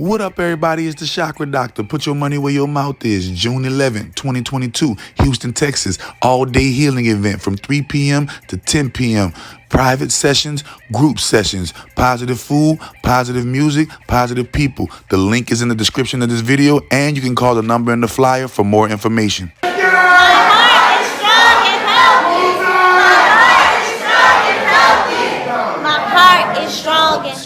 What up, everybody? It's the Chakra Doctor. Put your money where your mouth is. June 11th, 2022, Houston, Texas. All-day healing event from 3 p.m. to 10 p.m. Private sessions, group sessions, positive food, positive music, positive people. The link is in the description of this video, and you can call the number in the flyer for more information.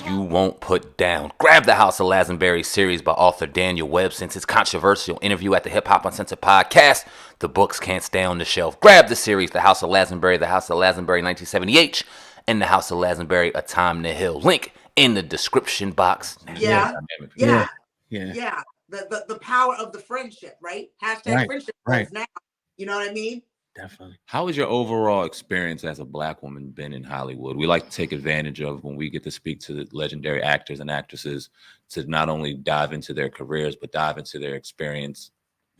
You won't put down. Grab the House of Lazenberry series by author Daniel Webb. Since his controversial interview at the Hip Hop Uncensored podcast, the books can't stay on the shelf. Grab the series, The House of Lazenberry, The House of Lazenberry 1970H, and The House of Lazenberry, A Time to Heal. Link in the description box. Yeah. The power of the friendship, right? Hashtag friendship goals now. You know what I mean? Definitely. How has your overall experience as a Black woman been in Hollywood? We like to take advantage of when we get to speak to the legendary actors and actresses to not only dive into their careers, but dive into their experience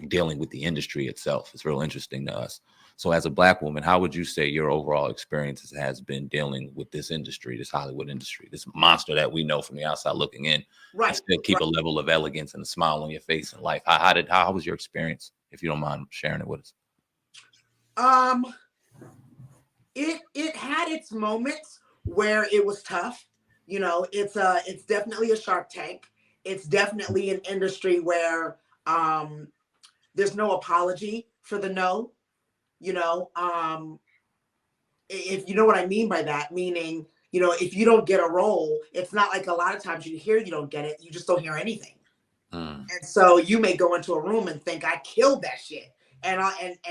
dealing with the industry itself. It's real interesting to us. So as a Black woman, how would you say your overall experience has been dealing with this industry, this Hollywood industry, this monster that we know from the outside looking in? Right. Still keep a level of elegance and a smile on your face in life. How was your experience, if you don't mind sharing it with us? It had its moments where it was tough. You know, it's definitely a Shark Tank. It's definitely an industry where there's no apology for the no. You know, if you know what I mean by that, meaning, you know, if you don't get a role, it's not like a lot of times you hear you don't get it, you just don't hear anything. And so you may go into a room and think I killed that shit, and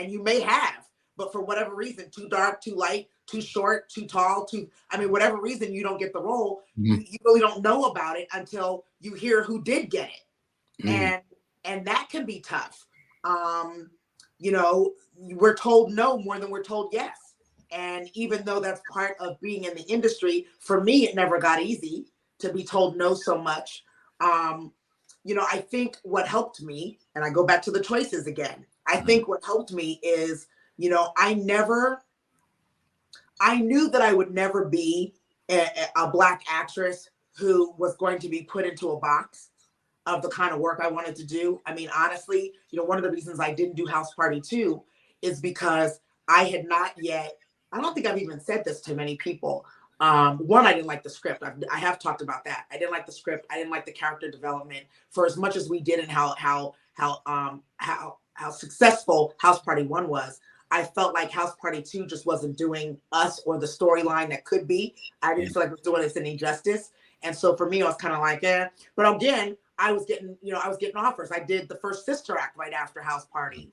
you may have. But for whatever reason, too dark, too light, too short, too tall, whatever reason you don't get the role, you really don't know about it until you hear who did get it. And that can be tough. You know, we're told no more than we're told yes. And even though that's part of being in the industry, for me, it never got easy to be told no so much. You know, I think what helped me, and I go back to the choices again, I think what helped me is, you know, I knew that I would never be a Black actress who was going to be put into a box of the kind of work I wanted to do. I mean, honestly, you know, one of the reasons I didn't do House Party 2 is because I had not yet, I don't think I've even said this to many people. One, I didn't like the script. I have talked about that. I didn't like the script. I didn't like the character development for as much as we did and how successful House Party 1 was. I felt like House Party 2 just wasn't doing us or the storyline that could be. I didn't feel like it was doing us any justice. And so for me, I was kind of like, eh. But again, I was getting offers. I did the first Sister Act right after House Party.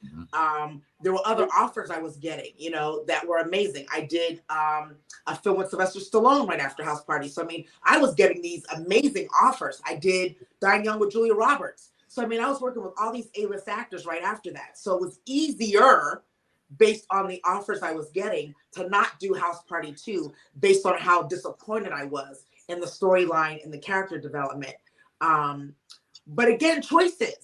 There were other offers I was getting, you know, that were amazing. I did a film with Sylvester Stallone right after House Party. So, I mean, I was getting these amazing offers. I did Dying Young with Julia Roberts. So, I mean, I was working with all these A-list actors right after that. So it was easier based on the offers I was getting to not do House Party 2 based on how disappointed I was in the storyline and the character development. But again, choices.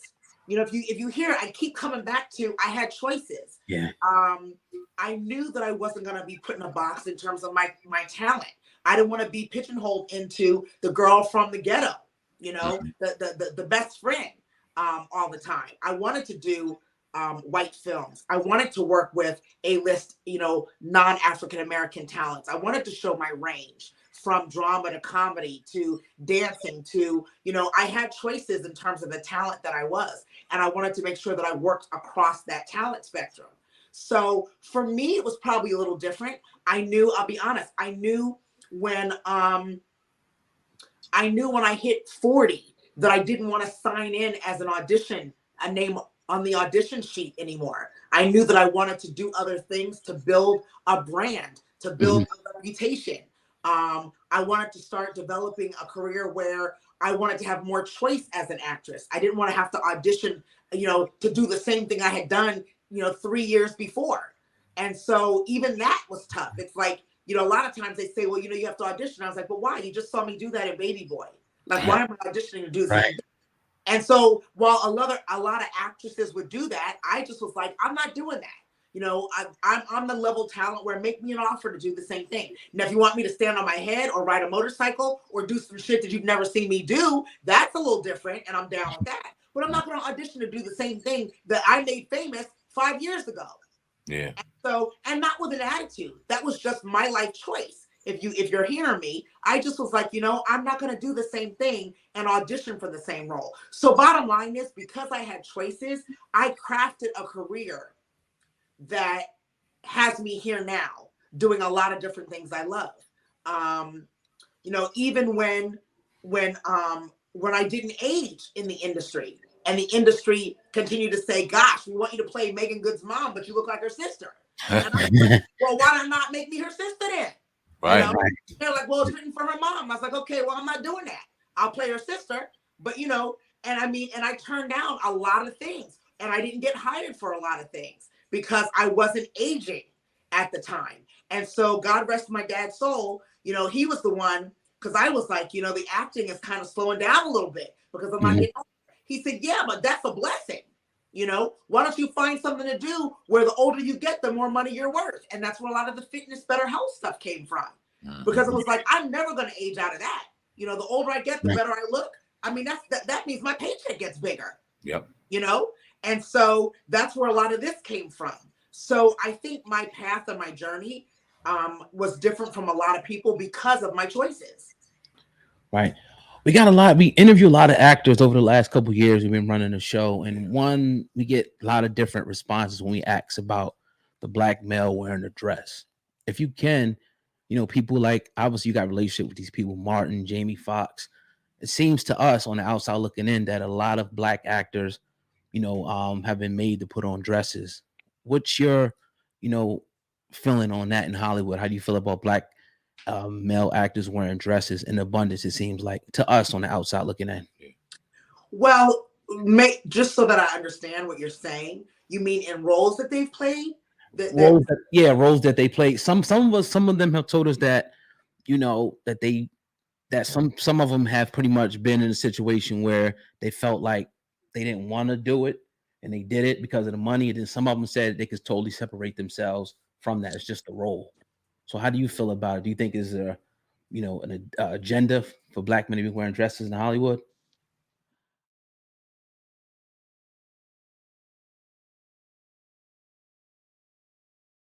You know, if you hear, I keep coming back to, I had choices. Yeah. I knew that I wasn't going to be put in a box in terms of my talent. I didn't want to be pigeonholed into the girl from the ghetto, you know, the best friend all the time. I wanted to do white films. I wanted to work with A-list, you know, non-African American talents. I wanted to show my range from drama to comedy to dancing to, you know, I had choices in terms of the talent that I was, and I wanted to make sure that I worked across that talent spectrum. So for me, it was probably a little different. I'll be honest, I knew when I hit 40 that I didn't want to sign in as a name on the audition sheet anymore. I knew that I wanted to do other things to build a brand, to build a reputation. I wanted to start developing a career where I wanted to have more choice as an actress. I didn't want to have to audition, you know, to do the same thing I had done, you know, 3 years before. And so even that was tough. It's like, you know, a lot of times they say, well, you know, you have to audition. I was like, but why? You just saw me do that in Baby Boy. Like, why am I auditioning to do that? And so while a lot of actresses would do that, I just was like, I'm not doing that. I'm the level talent where make me an offer to do the same thing. Now, if you want me to stand on my head or ride a motorcycle or do some shit that you've never seen me do, that's a little different, and I'm down with that. But I'm not going to audition to do the same thing that I made famous 5 years ago. Yeah. And not with an attitude. That was just my life choice. If you're hearing me, I just was like, I'm not going to do the same thing and audition for the same role. So bottom line is, because I had choices, I crafted a career that has me here now doing a lot of different things I love. Even when I didn't age in the industry, and the industry continued to say, gosh, we want you to play Megan Good's mom, but you look like her sister. And I'm like, well, why not make me her sister then? Right. They're like, well, it's written for her mom. I was like, okay, well, I'm not doing that. I'll play her sister. But, and I turned down a lot of things, and I didn't get hired for a lot of things because I wasn't aging at the time. And so God rest my dad's soul, he was the one, because I was like, the acting is kind of slowing down a little bit because I'm not getting older. He said, yeah, but that's a blessing. Why don't you find something to do where the older you get, the more money you're worth? And that's where a lot of the fitness, better health stuff came from. Because it was like, I'm never going to age out of that. The older I get, the better I look. I mean, that means my paycheck gets bigger. Yep. And so that's where a lot of this came from. So I think my path and my journey was different from a lot of people because of my choices. Right. We interview a lot of actors over the last couple of years. We've been running the show, and we get a lot of different responses when we ask about the black male wearing a dress. If you can, people like, obviously you got a relationship with these people, Martin, Jamie Foxx. It seems to us on the outside looking in that a lot of black actors, have been made to put on dresses. What's your, feeling on that in Hollywood? How do you feel about black male actors wearing dresses in abundance, it seems like, to us on the outside looking in? Well, just so that I understand what you're saying, you mean in roles that they've played? Roles that they play. Some of them have told us that, that some of them have pretty much been in a situation where they felt like they didn't want to do it and they did it because of the money. And then some of them said they could totally separate themselves from that. It's just a role. So how do you feel about it? Do you think is there, an agenda for black men to be wearing dresses in Hollywood?